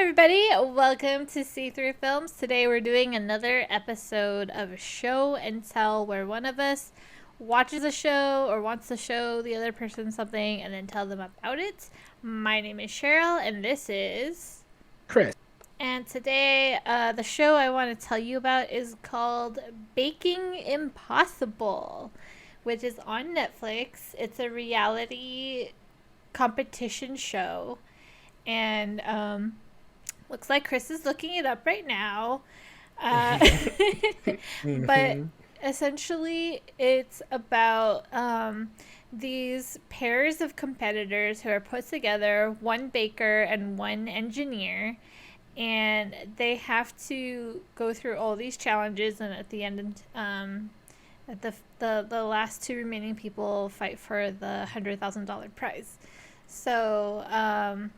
everybody. Welcome to See Through Films. Today we're doing another episode of Show and Tell, where one of us watches a show or wants to show the other person something and then tell them about it. My name is Cheryl, and this is Chris. And today, the show I want to tell you about is called Baking Impossible, which is on Netflix. It's a reality competition show. And looks like Chris is looking it up right now. But essentially, it's about these pairs of competitors who are put together, one baker and one engineer. And they have to go through all these challenges, and at the end, at the last two remaining people fight for the $100,000 prize. So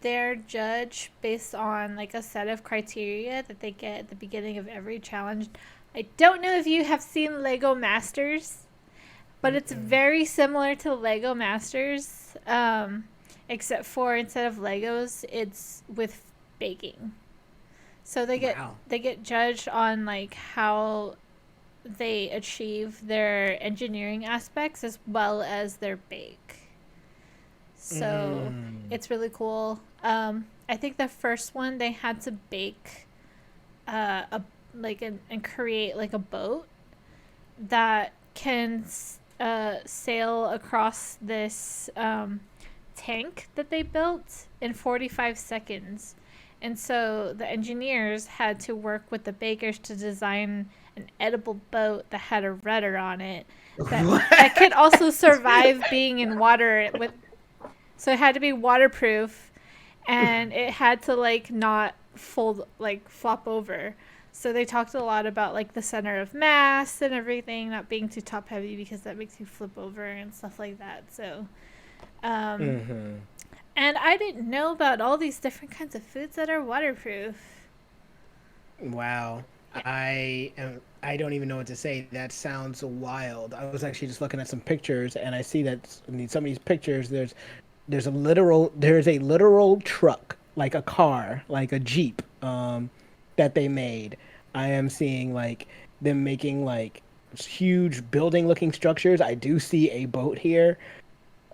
they're judged based on like a set of criteria that they get at the beginning of every challenge. I don't know if you have seen Lego Masters, but it's very similar to Lego Masters, except for instead of Legos, it's with baking. So they get judged on like how they achieve their engineering aspects as well as their bake. So it's really cool. I think the first one they had to bake and create like a boat that can sail across this tank that they built in 45 seconds. And so the engineers had to work with the bakers to design an edible boat that had a rudder on it that could also survive being in water. So it had to be waterproof, and it had to like not flop over. So they talked a lot about like the center of mass and everything not being too top heavy because that makes you flip over and stuff like that. So and I didn't know about all these different kinds of foods that are waterproof. Wow. I don't even know what to say. That sounds wild. I was actually just looking at some pictures, and I see that in some of these pictures there's a literal truck, like a car, like a Jeep, that they made. I am seeing like them making like huge building looking structures. I do see a boat here.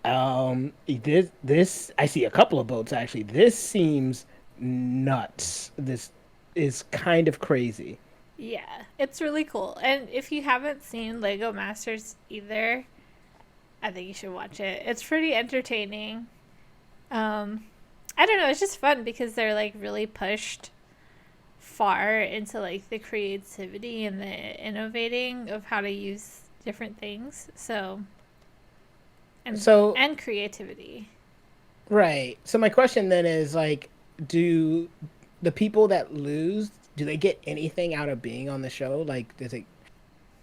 This I see a couple of boats actually. This seems nuts. This is kind of crazy. Yeah, it's really cool. And if you haven't seen Lego Masters either, I think you should watch it. It's pretty entertaining. I don't know, it's just fun because they're like really pushed far into like the creativity and the innovating of how to use different things. And creativity. Right. So my question then is like, do the people that lose, do they get anything out of being on the show? Like,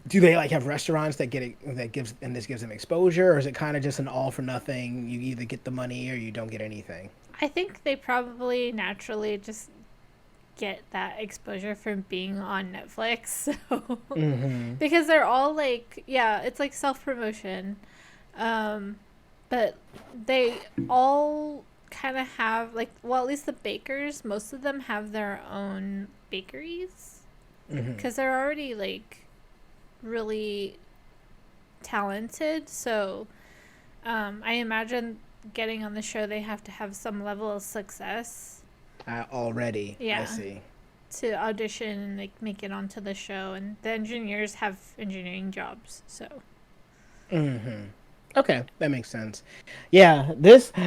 do they like have restaurants that this gives them exposure, or is it kind of just an all for nothing? You either get the money or you don't get anything. I think they probably naturally just get that exposure from being on Netflix. So because they're all like, yeah, it's like self-promotion. But they all kind of have like, well, at least the bakers, most of them have their own bakeries because they're already like really talented. So I imagine getting on the show, they have to have some level of success. Already, Yeah. I see. To audition and like make it onto the show, and the engineers have engineering jobs. So. Okay, that makes sense. Yeah,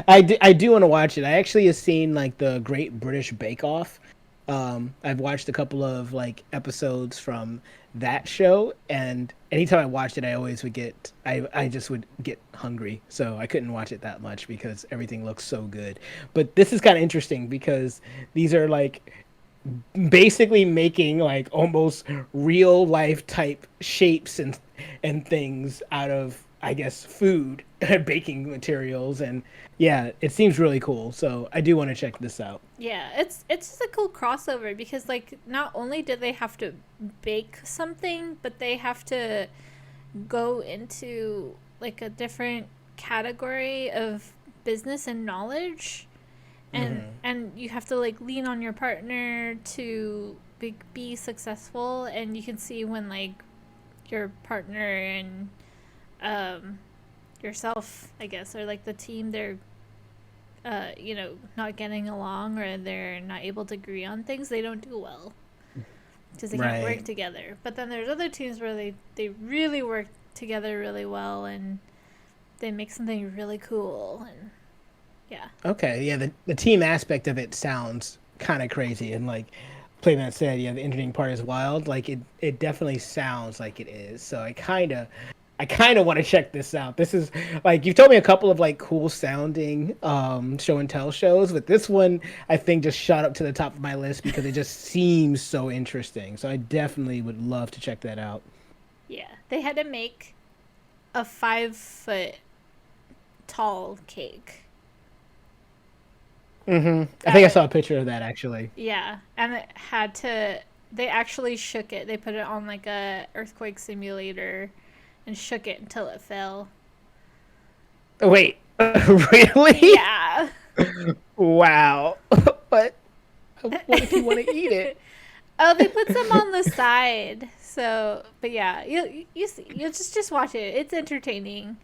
I do want to watch it. I actually have seen like the Great British Bake Off. I've watched a couple of like episodes from that show, and anytime I watched it, I just would get hungry, so I couldn't watch it that much because everything looks so good. But this is kind of interesting because these are like basically making like almost real life type shapes and things out of, I guess, food baking materials. And yeah, it seems really cool, so I do want to check this out. Yeah, it's just a cool crossover because like not only do they have to bake something, but they have to go into like a different category of business and knowledge and you have to like lean on your partner to be successful, and you can see when like your partner and um yourself, I guess, or like the team, they're not getting along, or they're not able to agree on things, they don't do well because they can't work Right. together. But then there's other teams where they really work together really well, and they make something really cool. And yeah. Okay. Yeah. The team aspect of it sounds kind of crazy, and like Playmat said, yeah, the engineering part is wild. Like it definitely sounds like it is. So I kind of want to check this out. This is like you've told me a couple of like cool sounding show and tell shows, but this one I think just shot up to the top of my list because it just seems so interesting. So I definitely would love to check that out. Yeah, they had to make a 5 foot tall cake. I think I uh, saw a picture of that actually. yeah, and it had to, they actually shook it. They put it on like a earthquake simulator and shook it until it fell. Wait, really? Yeah. Wow. But what if you want to eat it? Oh, they put some on the side. So, but yeah, you just watch it. It's entertaining.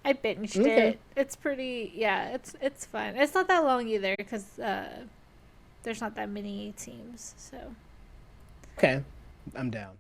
I binged Okay. it. It's pretty. Yeah, it's fun. It's not that long either because there's not that many teams. So Okay. I'm down.